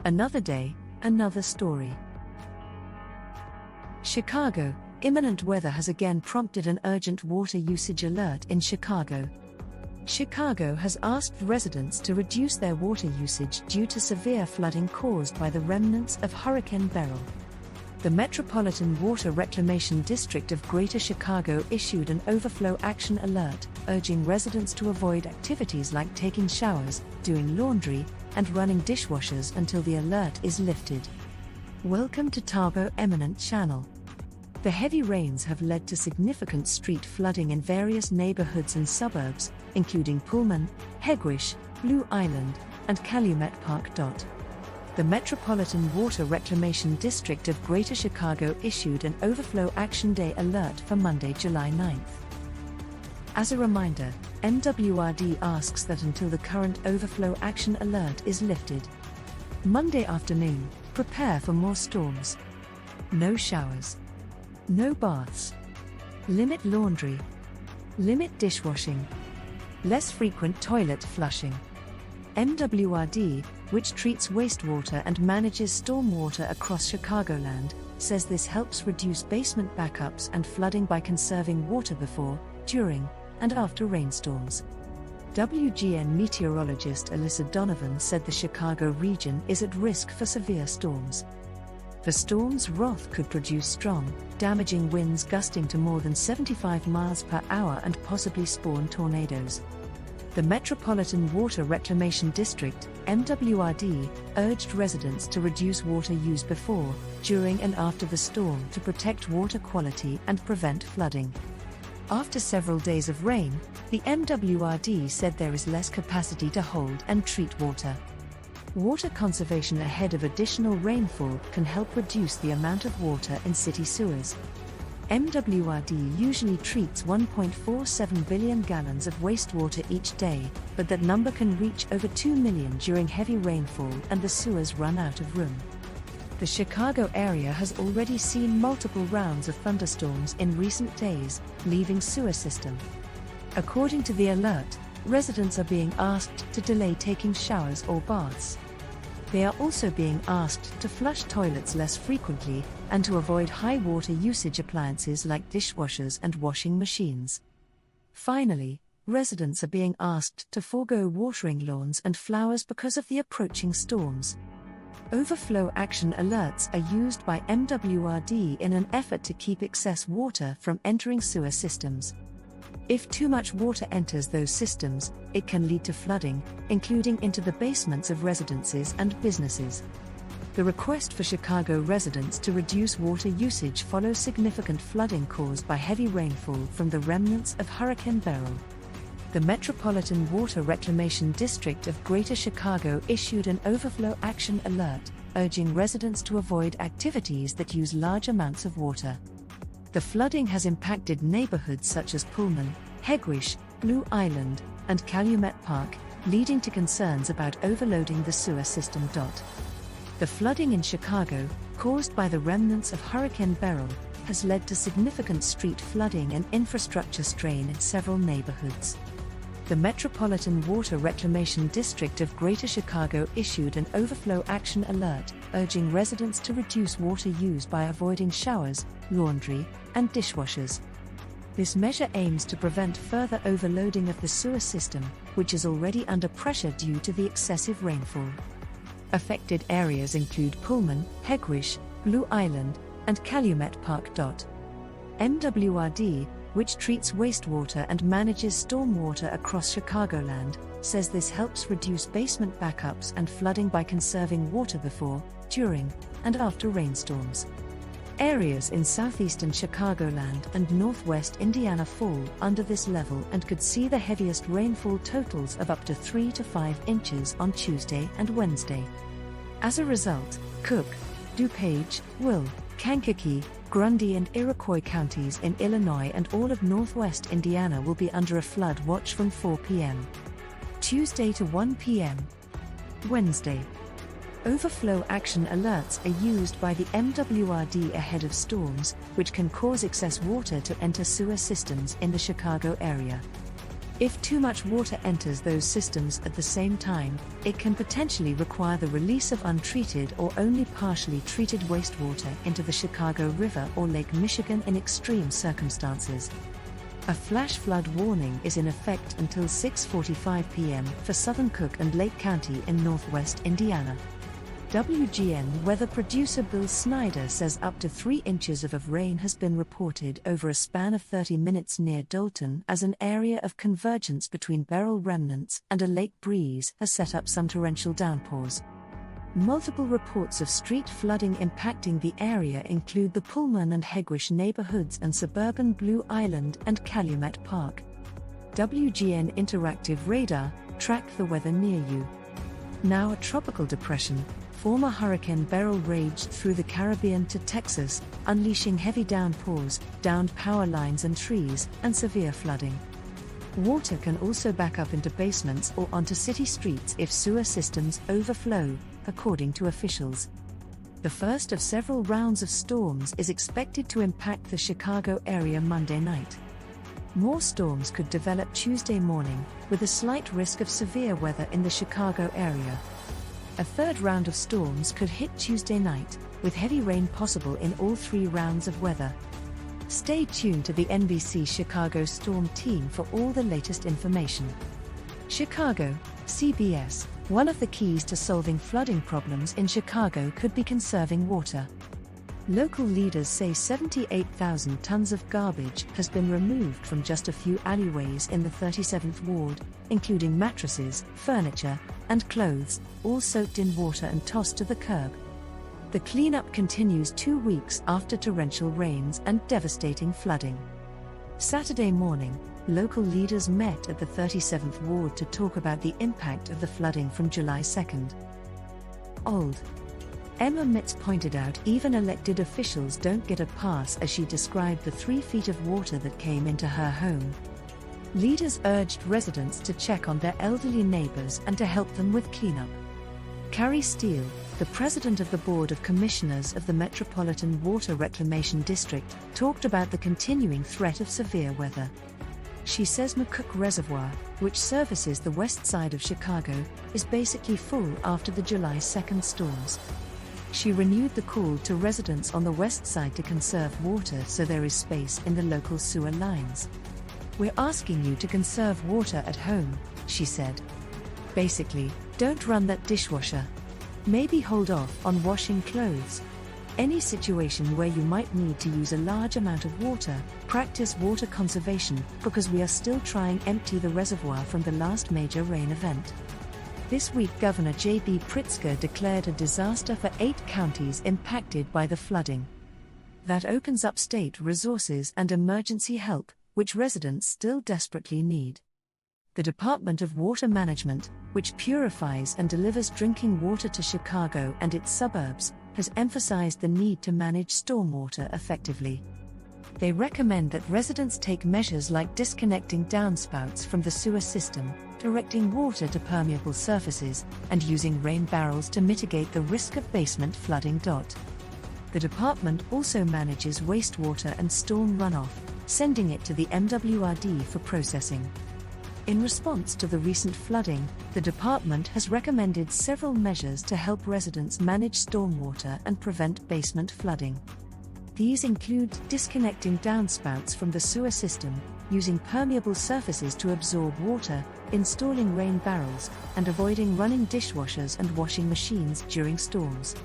Another day, another story. Chicago, imminent weather has again prompted an urgent water usage alert in Chicago. Chicago has asked residents to reduce their water usage due to severe flooding caused by the remnants of Hurricane Beryl. The Metropolitan Water Reclamation District of Greater Chicago issued an Overflow Action Alert, urging residents to avoid activities like taking showers, doing laundry, and running dishwashers until the alert is lifted. Welcome to Tabo Eminent channel. The heavy rains have led to significant street flooding in various neighborhoods and suburbs, including Pullman, Hegewisch, Blue Island, and Calumet Park. The Metropolitan Water Reclamation District of Greater Chicago issued an Overflow Action Day alert for Monday, July 9th. As a reminder, MWRD asks that until the current Overflow Action Alert is lifted, Monday afternoon, prepare for more storms. No showers. No baths. Limit laundry. Limit dishwashing. Less frequent toilet flushing. MWRD, which treats wastewater and manages stormwater across Chicagoland, says this helps reduce basement backups and flooding by conserving water before, during, and after rainstorms. WGN meteorologist Alyssa Donovan said the Chicago region is at risk for severe storms. The storm's wrath could produce strong, damaging winds gusting to more than 75 miles per hour and possibly spawn tornadoes. The Metropolitan Water Reclamation District, MWRD, urged residents to reduce water use before, during and after the storm to protect water quality and prevent flooding. After several days of rain, the MWRD said there is less capacity to hold and treat water. Water conservation ahead of additional rainfall can help reduce the amount of water in city sewers. MWRD usually treats 1.47 billion gallons of wastewater each day, but that number can reach over 2 million during heavy rainfall and the sewers run out of room. The Chicago area has already seen multiple rounds of thunderstorms in recent days, leaving sewer system. According to the alert, residents are being asked to delay taking showers or baths. They are also being asked to flush toilets less frequently and to avoid high water usage appliances like dishwashers and washing machines. Finally, residents are being asked to forego watering lawns and flowers because of the approaching storms. Overflow action alerts are used by MWRD in an effort to keep excess water from entering sewer systems. If too much water enters those systems, it can lead to flooding, including into the basements of residences and businesses. The request for Chicago residents to reduce water usage follows significant flooding caused by heavy rainfall from the remnants of Hurricane Beryl. The Metropolitan Water Reclamation District of Greater Chicago issued an Overflow Action Alert, urging residents to avoid activities that use large amounts of water. The flooding has impacted neighborhoods such as Pullman, Hegewisch, Blue Island, and Calumet Park, leading to concerns about overloading the sewer system. The flooding in Chicago, caused by the remnants of Hurricane Beryl, has led to significant street flooding and infrastructure strain in several neighborhoods. The Metropolitan Water Reclamation District of Greater Chicago issued an Overflow Action Alert, urging residents to reduce water use by avoiding showers, laundry, and dishwashers. This measure aims to prevent further overloading of the sewer system, which is already under pressure due to the excessive rainfall. Affected areas include Pullman, Hegewisch, Blue Island, and Calumet Park. MWRD, which treats wastewater and manages stormwater across Chicagoland, says this helps reduce basement backups and flooding by conserving water before, during, and after rainstorms. Areas in southeastern Chicagoland and northwest Indiana fall under this level and could see the heaviest rainfall totals of up to 3 to 5 inches on Tuesday and Wednesday. As a result, Cook, DuPage, Will, Kankakee, Grundy and Iroquois counties in Illinois and all of northwest Indiana will be under a flood watch from 4 p.m. Tuesday to 1 p.m. Wednesday. Overflow action alerts are used by the MWRD ahead of storms, which can cause excess water to enter sewer systems in the Chicago area. If too much water enters those systems at the same time, it can potentially require the release of untreated or only partially treated wastewater into the Chicago River or Lake Michigan in extreme circumstances. A flash flood warning is in effect until 6:45 p.m. for southern Cook and Lake County in northwest Indiana. WGN weather producer Bill Snyder says up to 3 inches of rain has been reported over a span of 30 minutes near Dalton, as an area of convergence between Beryl remnants and a lake breeze has set up some torrential downpours. Multiple reports of street flooding impacting the area include the Pullman and Hegewisch neighborhoods and suburban Blue Island and Calumet Park. WGN Interactive Radar, track the weather near you. Now a tropical depression, former Hurricane Beryl raged through the Caribbean to Texas, unleashing heavy downpours, downed power lines and trees, and severe flooding. Water can also back up into basements or onto city streets if sewer systems overflow, according to officials. The first of several rounds of storms is expected to impact the Chicago area Monday night. More storms could develop Tuesday morning, with a slight risk of severe weather in the Chicago area. A third round of storms could hit Tuesday night, with heavy rain possible in all 3 rounds of weather. Stay tuned to the NBC Chicago Storm Team for all the latest information. Chicago, CBS. One of the keys to solving flooding problems in Chicago could be conserving water. Local leaders say 78,000 tons of garbage has been removed from just a few alleyways in the 37th Ward, including mattresses, furniture, and clothes, all soaked in water and tossed to the curb. The cleanup continues 2 weeks after torrential rains and devastating flooding. Saturday morning, local leaders met at the 37th Ward to talk about the impact of the flooding from July 2nd. Emma Mitz pointed out even elected officials don't get a pass as she described the 3 feet of water that came into her home. Leaders urged residents to check on their elderly neighbors and to help them with cleanup. Carrie Steele, the president of the Board of Commissioners of the Metropolitan Water Reclamation District, talked about the continuing threat of severe weather. She says McCook Reservoir, which services the west side of Chicago, is basically full after the July 2nd storms. She renewed the call to residents on the west side to conserve water so there is space in the local sewer lines. "We're asking you to conserve water at home," she said. "Basically, don't run that dishwasher. Maybe hold off on washing clothes. Any situation where you might need to use a large amount of water, practice water conservation, because we are still trying to empty the reservoir from the last major rain event." This week Governor J.B. Pritzker declared a disaster for 8 counties impacted by the flooding. That opens up state resources and emergency help, which residents still desperately need. The Department of Water Management, which purifies and delivers drinking water to Chicago and its suburbs, has emphasized the need to manage stormwater effectively. They recommend that residents take measures like disconnecting downspouts from the sewer system, directing water to permeable surfaces, and using rain barrels to mitigate the risk of basement flooding. The department also manages wastewater and storm runoff, sending it to the MWRD for processing. In response to the recent flooding, the department has recommended several measures to help residents manage stormwater and prevent basement flooding. These include disconnecting downspouts from the sewer system, using permeable surfaces to absorb water, installing rain barrels, and avoiding running dishwashers and washing machines during storms.